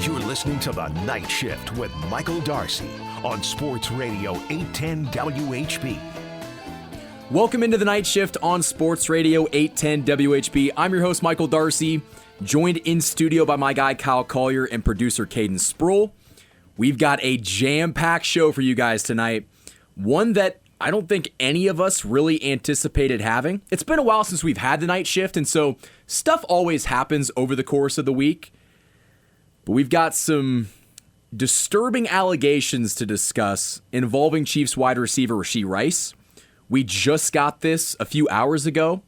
You're listening to The Night Shift with Michael Darcy on Sports Radio 810 WHB. Welcome into The Night Shift on Sports Radio 810 WHB. I'm your host, Michael Darcy, joined in studio by my guy, Kyle Collier, and producer, Caden Sproul. We've got a jam-packed show for you guys tonight, one that I don't think any of us really anticipated having. It's been a while since we've had The Night Shift, and so stuff always happens over the course of the week. But we've got some disturbing allegations to discuss involving Chiefs wide receiver Rashid Rice. We just got this a few hours ago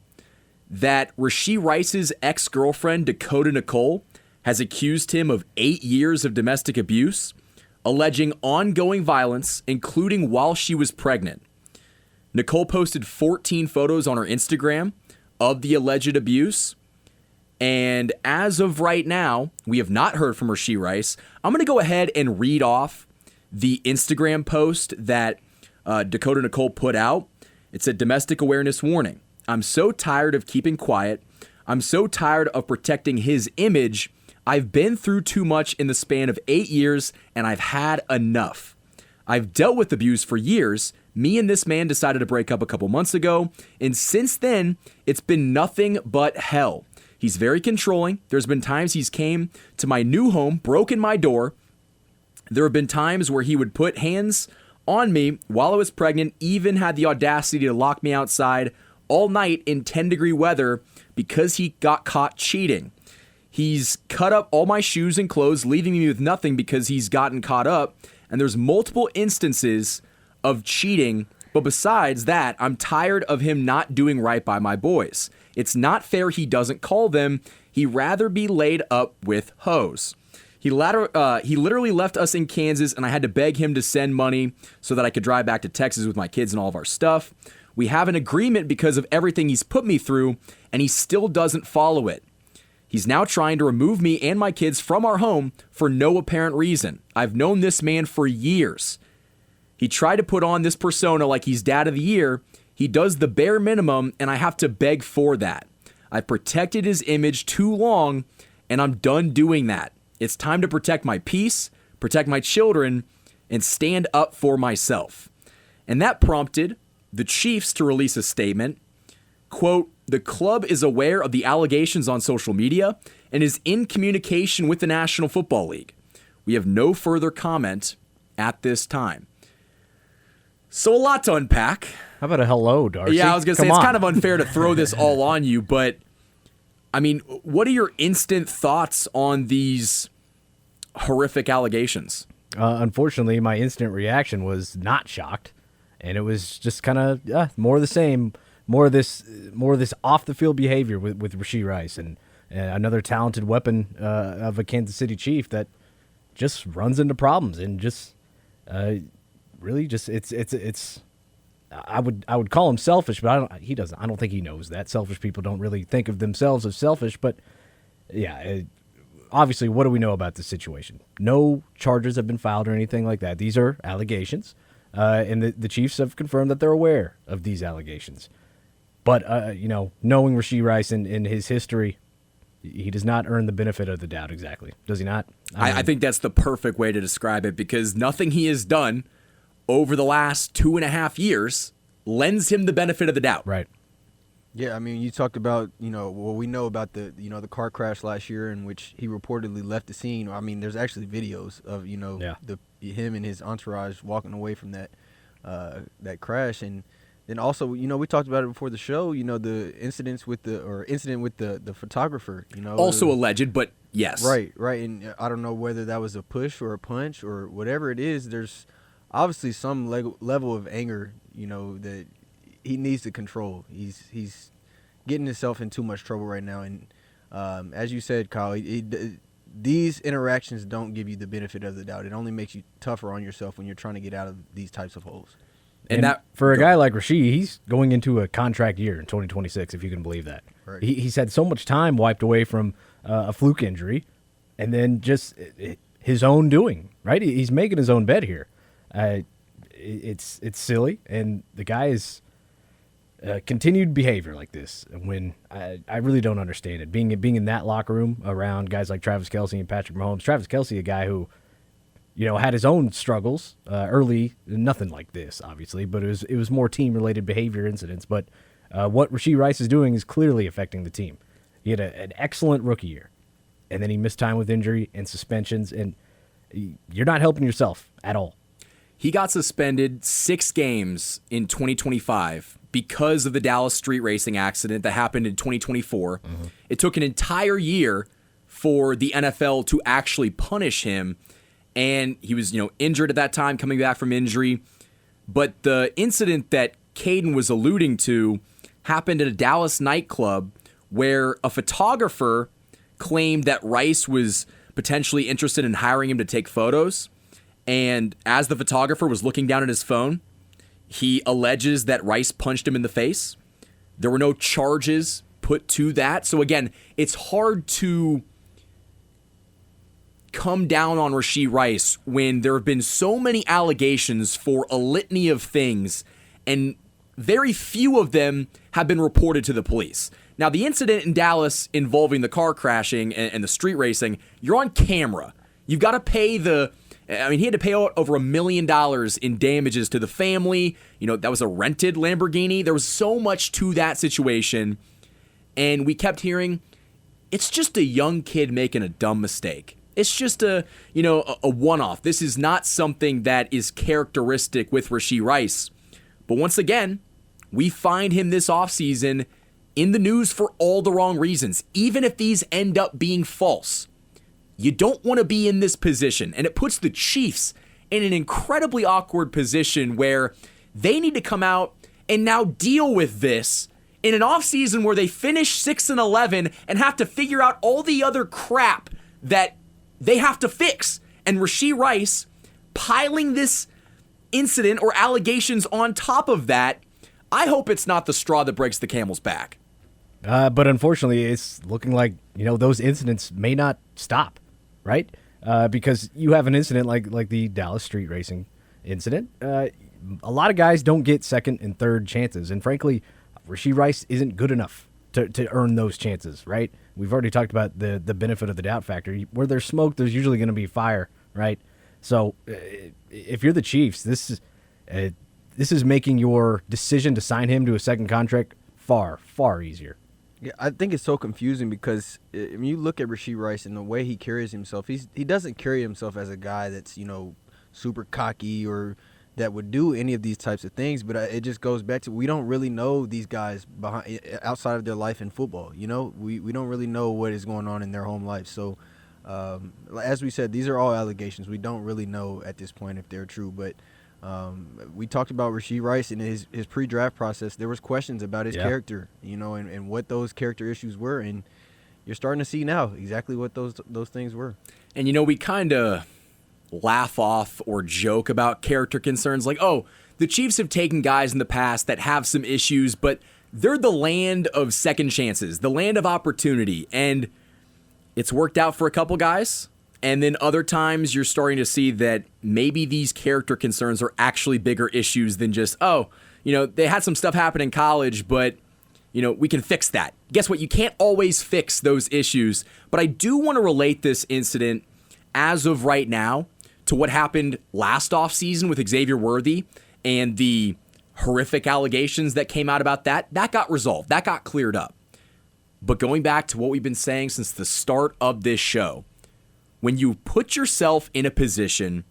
that Rashid Rice's ex-girlfriend, Dakota Nicole, has accused him of 8 years of domestic abuse, alleging ongoing violence, including while she was pregnant. Nicole posted 14 photos on her Instagram of the alleged abuse. And as of right now, we have not heard from Rashid Rice. I'm going to go ahead and read off the Instagram post that Dakota Nicole put out. It said, "Domestic awareness warning. I'm so tired of keeping quiet. I'm so tired of protecting his image. I've been through too much in the span of 8 years, and I've had enough. I've dealt with abuse for years. Me and this man decided to break up a couple months ago, and since then, it's been nothing but hell. He's very controlling. There's been times he's came to my new home, broken my door. There have been times where he would put hands on me while I was pregnant, even had the audacity to lock me outside all night in 10-degree weather because he got caught cheating. He's cut up all my shoes and clothes, leaving me with nothing because he's gotten caught up. And there's multiple instances of cheating. But besides that, I'm tired of him not doing right by my boys. It's not fair he doesn't call them. He'd rather be laid up with hoes. He literally left us in Kansas, and I had to beg him to send money so that I could drive back to Texas with my kids and all of our stuff. We have an agreement because of everything he's put me through, and he still doesn't follow it. He's now trying to remove me and my kids from our home for no apparent reason. I've known this man for years. He tried to put on this persona like he's dad of the year. He does the bare minimum, and I have to beg for that. I've protected his image too long, and I'm done doing that. It's time to protect my peace, protect my children, and stand up for myself." And that prompted the Chiefs to release a statement. Quote, "The club is aware of the allegations on social media and is in communication with the National Football League. We have no further comment at this time." So a lot to unpack. How about a hello, Darcy? Yeah, I was going to say, it's kind of unfair to throw this all on you, but, I mean, what are your instant thoughts on these horrific allegations? Unfortunately, my instant reaction was not shocked, and it was just kind of more of the same, more of this off-the-field behavior with Rashid Rice, and another talented weapon of a Kansas City Chief that just runs into problems and just really just it's. I would call him selfish, but he doesn't. I don't think he knows that. Selfish people don't really think of themselves as selfish, but yeah, obviously, what do we know about this situation? No charges have been filed or anything like that. These are allegations, and the Chiefs have confirmed that they're aware of these allegations. But knowing Rashid Rice and his history, he does not earn the benefit of the doubt. Exactly, does he not? I think that's the perfect way to describe it, because nothing he has done over the last 2.5 years lends him the benefit of the doubt. Right. Yeah, I mean, you talked about, what we know about the car crash last year in which he reportedly left the scene. I mean, there's actually videos of, him and his entourage walking away from that crash. And then also, we talked about it before the show, the incident with the photographer, Also alleged, but yes. Right. And I don't know whether that was a push or a punch or whatever it is. There's obviously some level of anger, that he needs to control. He's getting himself in too much trouble right now. And as you said, Kyle, these interactions don't give you the benefit of the doubt. It only makes you tougher on yourself when you're trying to get out of these types of holes. And that, for a guy like Rashid, he's going into a contract year in 2026, if you can believe that. Right. He's had so much time wiped away from a fluke injury, and then just his own doing, right? He's making his own bed here. It's silly, and the guy is continued behavior like this, when I really don't understand it. Being in that locker room around guys like Travis Kelce and Patrick Mahomes. Travis Kelce, a guy who, had his own struggles early. Nothing like this, obviously, but it was more team-related behavior incidents. But what Rashid Rice is doing is clearly affecting the team. He had an excellent rookie year, and then he missed time with injury and suspensions, and you're not helping yourself at all. He got suspended 6 games in 2025 because of the Dallas street racing accident that happened in 2024. Mm-hmm. It took an entire year for the NFL to actually punish him, and he was, injured at that time, coming back from injury. But the incident that Caden was alluding to happened at a Dallas nightclub where a photographer claimed that Rice was potentially interested in hiring him to take photos. And as the photographer was looking down at his phone, he alleges that Rice punched him in the face. There were no charges put to that. So again, it's hard to come down on Rashid Rice when there have been so many allegations for a litany of things, and very few of them have been reported to the police. Now, the incident in Dallas involving the car crashing and the street racing, you're on camera. You've got to pay he had to pay out over $1 million in damages to the family. That was a rented Lamborghini. There was so much to that situation. And we kept hearing, it's just a young kid making a dumb mistake. It's just a one-off. This is not something that is characteristic with Rashid Rice. But once again, we find him this offseason in the news for all the wrong reasons, even if these end up being false. You don't want to be in this position, and it puts the Chiefs in an incredibly awkward position where they need to come out and now deal with this in an offseason where they finish 6-11 and have to figure out all the other crap that they have to fix. And Rashid Rice piling this incident or allegations on top of that, I hope it's not the straw that breaks the camel's back. But unfortunately, it's looking like, those incidents may not stop. Right? Because you have an incident like the Dallas street racing incident. A lot of guys don't get second and third chances. And frankly, Rashid Rice isn't good enough to earn those chances, right? We've already talked about the benefit of the doubt factor. Where there's smoke, there's usually going to be fire, right? So if you're the Chiefs, this is making your decision to sign him to a second contract far, far easier. Yeah, I think it's so confusing because when you look at Rashid Rice and the way he carries himself, he doesn't carry himself as a guy that's, super cocky or that would do any of these types of things. But it just goes back to, we don't really know these guys outside of their life in football. We don't really know what is going on in their home life. So as we said, these are all allegations. We don't really know at this point if they're true. But we talked about Rashid Rice in his pre-draft process. There was questions about his character, and what those character issues were, and you're starting to see now exactly what those things were. And we kind of laugh off or joke about character concerns, like, oh, the Chiefs have taken guys in the past that have some issues, but they're the land of second chances, the land of opportunity, and it's worked out for a couple guys. And then other times you're starting to see that maybe these character concerns are actually bigger issues than just, they had some stuff happen in college, but, we can fix that. Guess what? You can't always fix those issues. But I do want to relate this incident as of right now to what happened last offseason with Xavier Worthy and the horrific allegations that came out about that. That got resolved. That got cleared up. But going back to what we've been saying since the start of this show, when you put yourself in a position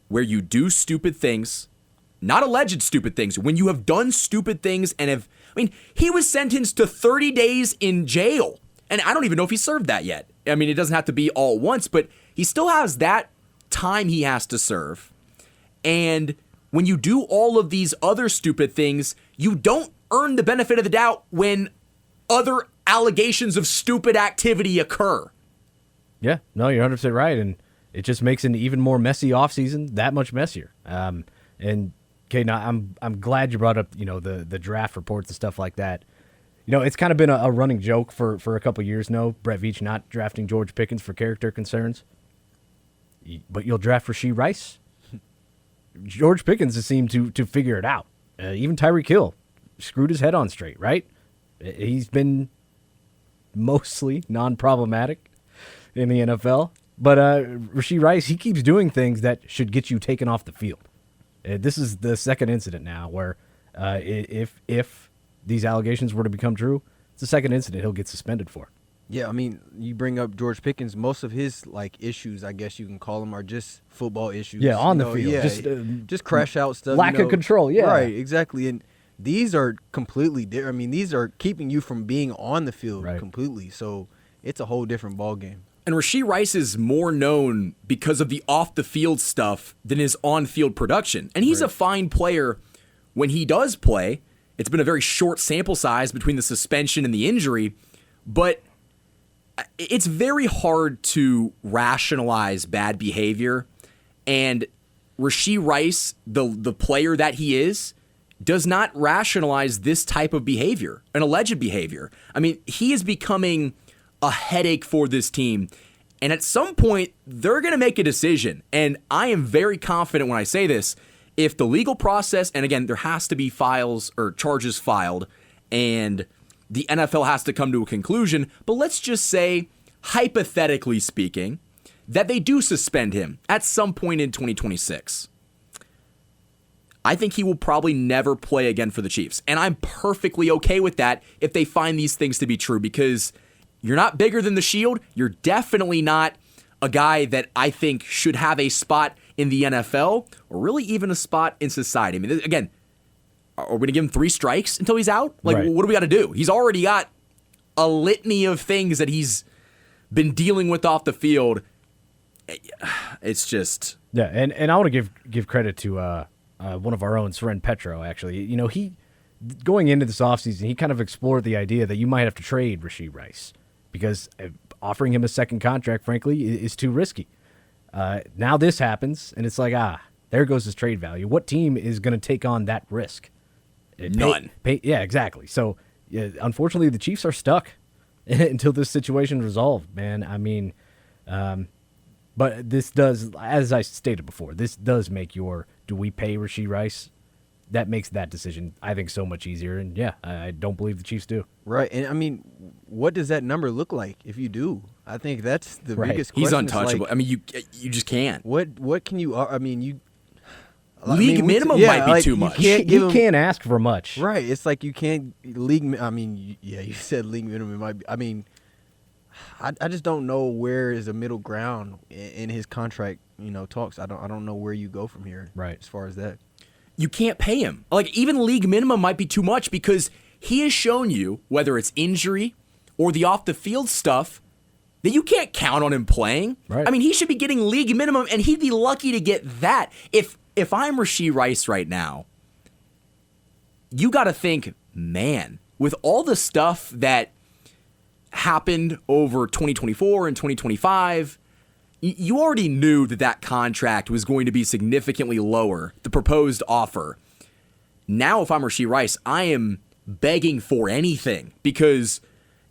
where you do stupid things, not alleged stupid things, when you have done stupid things and he was sentenced to 30 days in jail. And I don't even know if he served that yet. It doesn't have to be all at once, but he still has that time he has to serve. And when you do all of these other stupid things, you don't earn the benefit of the doubt when other allegations of stupid activity occur. Yeah, no, you're 100% right, and it just makes an even more messy offseason that much messier. And Caden, I'm glad you brought up the draft reports and stuff like that. It's kind of been a running joke for a couple years now. Brett Veach not drafting George Pickens for character concerns, but you'll draft Rashid Rice. George Pickens has seemed to figure it out. Even Tyreek Hill screwed his head on straight, right? He's been mostly non-problematic in the NFL. But Rashid Rice, he keeps doing things that should get you taken off the field. This is the second incident now where if these allegations were to become true, it's the second incident he'll get suspended for. Yeah, I mean, you bring up George Pickens. Most of his issues, I guess you can call them, are just football issues. Yeah, on the field, yeah, just crash out stuff. Lack of control. Yeah, right, exactly. And these are completely different. I mean, these are keeping you from being on the field completely. So it's a whole different ball game. And Rashid Rice is more known because of the off-the-field stuff than his on-field production. And he's a fine player when he does play. It's been a very short sample size between the suspension and the injury, but it's very hard to rationalize bad behavior. And Rashid Rice, the player that he is, does not rationalize this type of behavior, an alleged behavior. I mean, he is becoming a headache for this team. And at some point, they're going to make a decision. And I am very confident when I say this, if the legal process, and again, there has to be files or charges filed, and the NFL has to come to a conclusion, but let's just say, hypothetically speaking, that they do suspend him at some point in 2026. I think he will probably never play again for the Chiefs. And I'm perfectly okay with that if they find these things to be true, because you're not bigger than the Shield. You're definitely not a guy that I think should have a spot in the NFL or really even a spot in society. I mean, again, are we going to give him 3 strikes until he's out? What do we got to do? He's already got a litany of things that he's been dealing with off the field. It's just... Yeah, and I want to give credit to one of our own, Seren Petro, actually. You know, he, going into this offseason, he kind of explored the idea that you might have to trade Rashid Rice because offering him a second contract, frankly, is too risky. Now this happens, and it's like, there goes his trade value. What team is going to take on that risk? None. Yeah, exactly. So, unfortunately, the Chiefs are stuck until this situation is resolved, man. I mean, but this does, as I stated before, this does make do we pay Rashid Rice? That makes that decision, I think, so much easier. And, yeah, I don't believe the Chiefs do. Right. And, I mean, what does that number look like if you do? I think that's the biggest question. He's untouchable. I mean, you just can't. What can you – I mean, you – League minimum might be too much. He can't ask for much. Right. It's like you can't – I mean, yeah, you said league minimum might be – I mean, I just don't know where is the middle ground in his contract, talks. I don't know where you go from here as far as that. You can't pay him. Even league minimum might be too much because he has shown you, whether it's injury or the off-the-field stuff, that you can't count on him playing. Right. I mean, he should be getting league minimum, and he'd be lucky to get that. If I'm Rashid Rice right now, you got to think, man, with all the stuff that happened over 2024 and 2025, you already knew that contract was going to be significantly lower, the proposed offer. Now, if I'm Rashid Rice, I am begging for anything because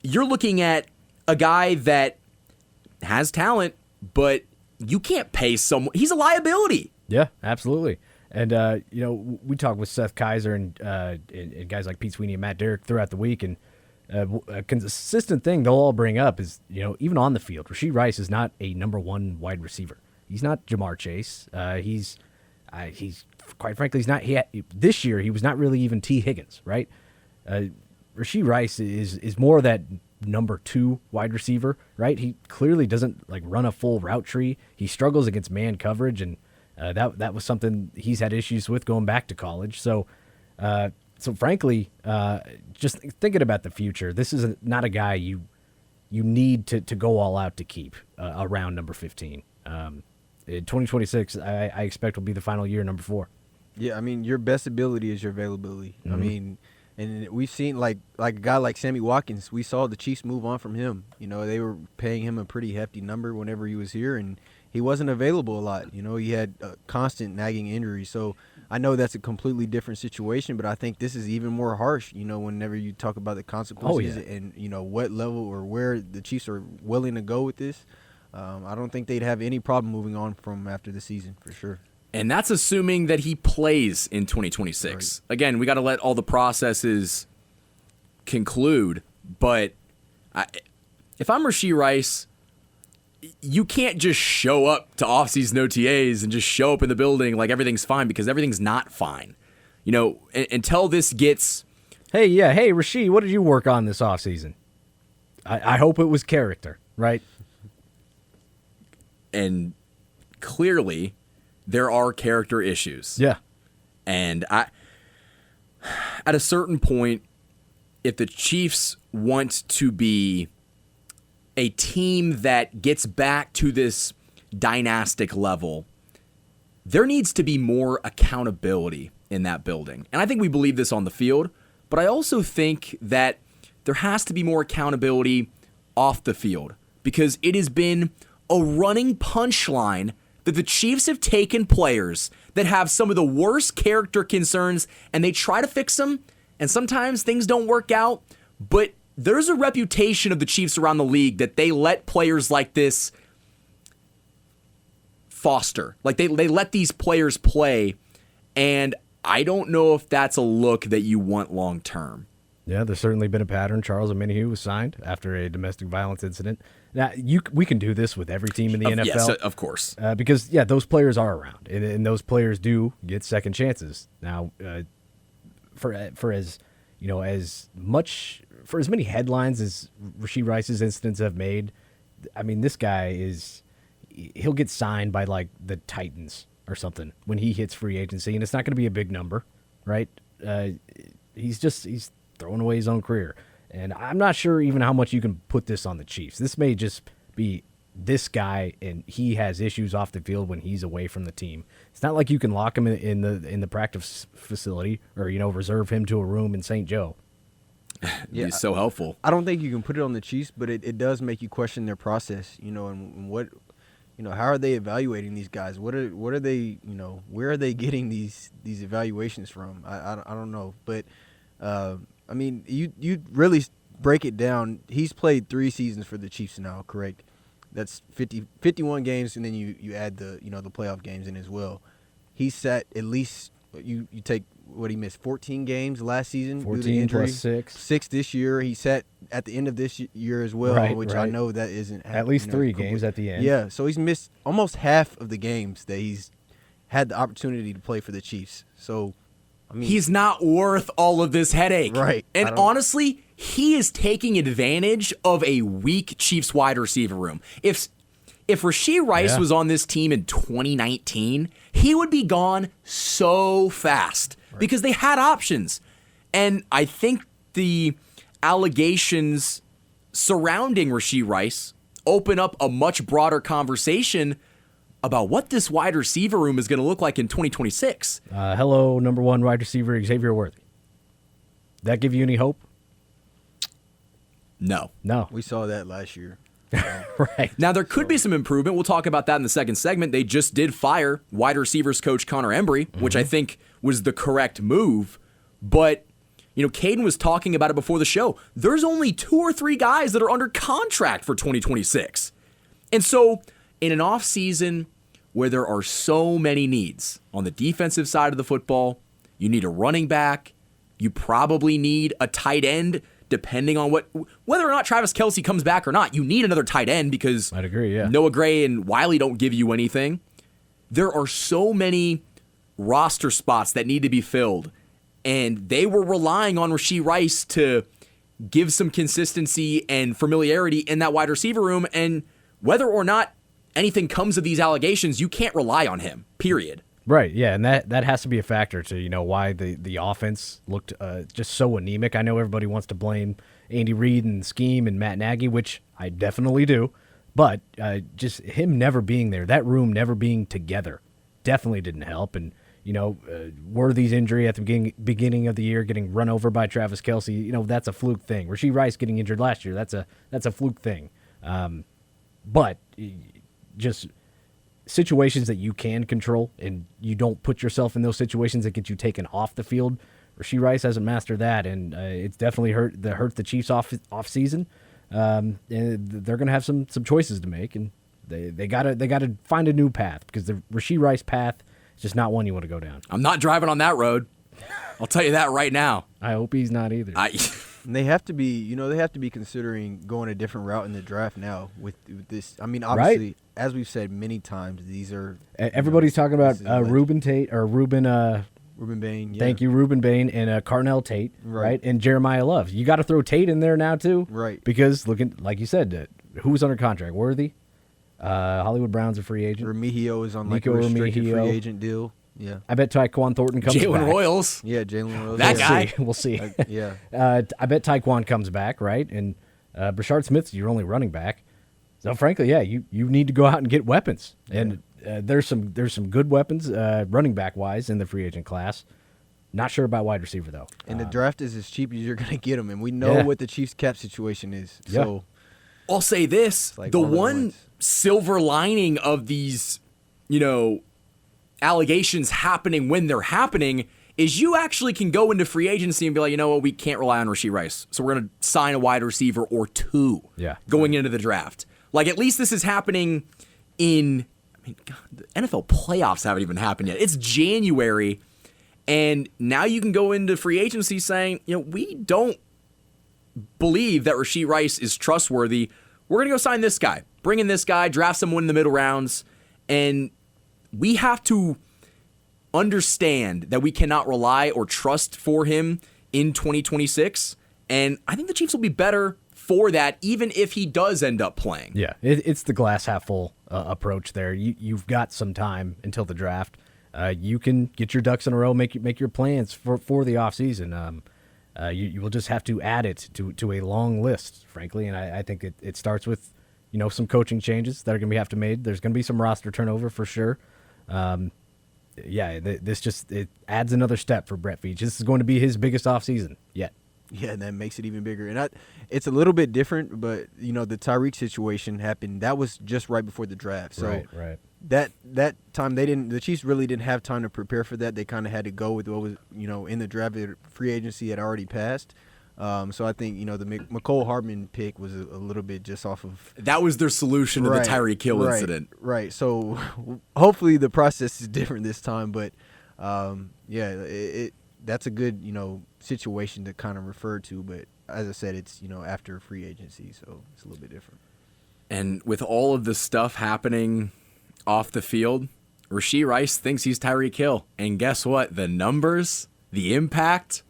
you're looking at a guy that has talent, but you can't pay someone. He's a liability. Yeah, absolutely. And, we talked with Seth Kaiser and guys like Pete Sweeney and Matt Derrick throughout the week, and a consistent thing they'll all bring up is, even on the field, Rashid Rice is not a number 1 wide receiver. He's not Jamar Chase. He's quite frankly, he's not. This year, he was not really even T. Higgins, right? Rashid Rice is more that number 2 wide receiver, right? He clearly doesn't run a full route tree. He struggles against man coverage, and that was something he's had issues with going back to college. So frankly, just thinking about the future, this is not a guy you need to go all out to keep around number 15. In 2026, I expect will be the final year, number 4. Yeah, I mean, your best ability is your availability. Mm-hmm. I mean, and we've seen like a guy like Sammy Watkins. We saw the Chiefs move on from him. They were paying him a pretty hefty number whenever he was here, and he wasn't available a lot. He had constant nagging injuries. So I know that's a completely different situation, but I think this is even more harsh, whenever you talk about the consequences and, what level or where the Chiefs are willing to go with this. I don't think they'd have any problem moving on from after the season for sure. And that's assuming that he plays in 2026. Right. Again, we got to let all the processes conclude. But if I'm Rashid Rice, you can't just show up to offseason OTAs and just show up in the building like everything's fine, because everything's not fine. You know, until this gets... Hey, Rashid, what did you work on this offseason? I hope it was character, right? And clearly, there are character issues. Yeah. And at a certain point, if the Chiefs want to be a team that gets back to this dynastic level, there needs to be more accountability in that building. And I think we believe this on the field, but I also think that there has to be more accountability off the field, because it has been a running punchline that the Chiefs have taken players that have some of the worst character concerns and they try to fix them, and sometimes things don't work out, but there's a reputation of the Chiefs around the league that they let players like this foster. Like they let these players play, and I don't know if that's a look that you want long term. Yeah, there's certainly been a pattern. Charles Omenihu was signed after a domestic violence incident. Now, we can do this with every team in the NFL. Yes, of course. Because, those players are around, and those players do get second chances. Now, for as many headlines as Rashid Rice's incidents have made, I mean, this guy he'll get signed by like the Titans or something when he hits free agency, and it's not going to be a big number, right? He's throwing away his own career. And I'm not sure even how much you can put this on the Chiefs. This may just be this guy, and he has issues off the field when he's away from the team. It's not like you can lock him in the practice facility or, reserve him to a room in St. Joe. Yeah, he's so helpful. I don't think you can put it on the Chiefs, but it does make you question their process, and what, how are they evaluating these guys? What are they, where are they getting these evaluations from? I don't know, but I mean, you really break it down. He's played 3 seasons for the Chiefs now, correct? That's 51 games, and then you add the the playoff games in as well. He sat at least you take what he missed 14 games last season, 14 due to injury, plus 6. 6 this year. He sat at the end of this year as well, right. I know that isn't at least 3 games at the end. Yeah, so he's missed almost half of the games that he's had the opportunity to play for the Chiefs. So. I mean, he's not worth all of this headache. Right. And honestly, he is taking advantage of a weak Chiefs wide receiver room. If Rashid Rice was on this team in 2019, he would be gone so fast because they had options. And I think the allegations surrounding Rashid Rice open up a much broader conversation about what this wide receiver room is going to look like in 2026. Hello, number 1 wide receiver, Xavier Worthy. That give you any hope? No. We saw that last year. Right. Now, there could be some improvement. We'll talk about that in the second segment. They just did fire wide receivers coach Connor Embry, which I think was the correct move. But, Caden was talking about it before the show. There's only 2 or 3 guys that are under contract for 2026. And so, in an offseason where there are so many needs on the defensive side of the football, you need a running back, you probably need a tight end, depending on whether or not Travis Kelce comes back or not. You need another tight end because I'd agree, yeah. Noah Gray and Wiley don't give you anything. There are so many roster spots that need to be filled, and they were relying on Rashid Rice to give some consistency and familiarity in that wide receiver room, and whether or not anything comes of these allegations, you can't rely on him, period. Right, yeah, and that has to be a factor to, why the offense looked just so anemic. I know everybody wants to blame Andy Reid and the scheme and Matt Nagy, which I definitely do, but just him never being there, that room never being together, definitely didn't help. And, Worthy's injury at the beginning of the year, getting run over by Travis Kelce, that's a fluke thing. Rashid Rice getting injured last year, that's a fluke thing. But just situations that you can control, and you don't put yourself in those situations that get you taken off the field. Rashid Rice hasn't mastered that, and it's definitely hurt the Chiefs off season. And they're going to have some choices to make, and they gotta find a new path, because the Rashid Rice path It's just not one you want to go down. I'm not driving on that road. I'll tell you that right now. I hope he's not either. And they have to be considering going a different route in the draft now with this. I mean, obviously, Right. as we've said many times, these are Everybody's talking about Ruben Tate or Ruben. Ruben Bain. Yeah. Thank you, Ruben Bain and Carnell Tate, Right. right? And Jeremiah Love. You got to throw Tate in there now too, Right. Because looking like you said, who was under contract? Worthy, Hollywood Brown's a free agent. Remigio is on like a Nico restricted Remigio. free agent deal. Yeah. I bet Tyquan Thornton comes back. Jalen Royals. Yeah, Jalen Rose. That yeah. guy. We'll see. Yeah. I bet Tyquan comes back, right? And Brashard Smith's your only running back. So frankly, yeah, you need to go out and get weapons. And there's some good weapons running back wise in the free agent class. Not sure about wide receiver though. And the draft is as cheap as you're going to get them. And we know Yeah. what the Chiefs cap situation is. Yeah. So I'll say this: like the all at one once. silver lining of these, allegations happening when they're happening is you actually can go into free agency and be like, you know what, we can't rely on Rashid Rice, so we're going to sign a wide receiver or two. Yeah. Going into the draft. Like at least this is happening in. I mean, God, the NFL playoffs haven't even happened yet. It's January, and now you can go into free agency saying, we don't believe that Rashid Rice is trustworthy. We're going to go sign this guy, bring in this guy, draft someone in the middle rounds, and we have to understand that we cannot rely or trust for him in 2026. And I think the Chiefs will be better for that, even if he does end up playing. Yeah, it's the glass half full approach there. You've got some time until the draft. You can get your ducks in a row, make your plans for the offseason. You will just have to add it to a long list, frankly. And I think it starts with some coaching changes that are going to have to be made. There's going to be some roster turnover for sure. It adds another step for Brett Veach. This is going to be his biggest offseason yet. Yeah, and that makes it even bigger. And it's a little bit different, but the Tyreek situation happened. That was just right before the draft. So right. that time the Chiefs really didn't have time to prepare for that. They kind of had to go with what was in the draft. Free agency had already passed. So I think the McCole Hardman pick was a little bit just off of That was their solution to the Tyreek Hill incident. Right. So hopefully the process is different this time. But that's a good situation to kind of refer to. But as I said, it's after free agency, so it's a little bit different. And with all of the stuff happening off the field, Rashid Rice thinks he's Tyreek Hill. And guess what? The numbers, the impact,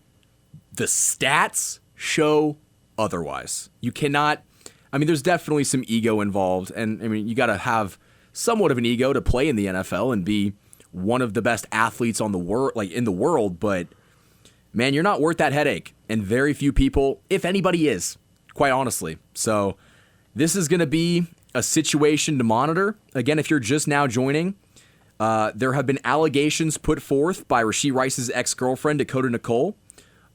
the stats show otherwise. You cannot, there's definitely some ego involved. And you got to have somewhat of an ego to play in the NFL and be one of the best athletes in the world. But man, you're not worth that headache. And very few people, if anybody is, quite honestly. So this is going to be a situation to monitor. Again, if you're just now joining, there have been allegations put forth by Rashid Rice's ex-girlfriend, Dakota Nicole,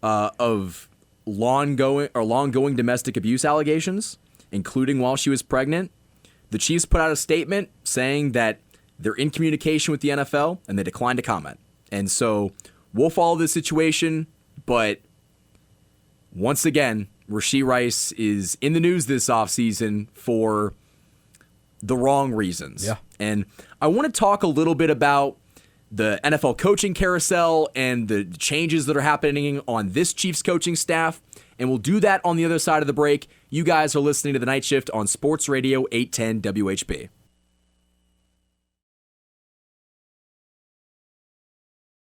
of long-going domestic abuse allegations, including while she was pregnant. The Chiefs put out a statement saying that they're in communication with the NFL and they declined to comment. And so we'll follow this situation, but once again, Rashid Rice is in the news this offseason for the wrong reasons. Yeah. And I want to talk a little bit about the NFL coaching carousel and the changes that are happening on this Chiefs coaching staff. And we'll do that on the other side of the break. You guys are listening to The Night Shift on Sports Radio 810 WHB.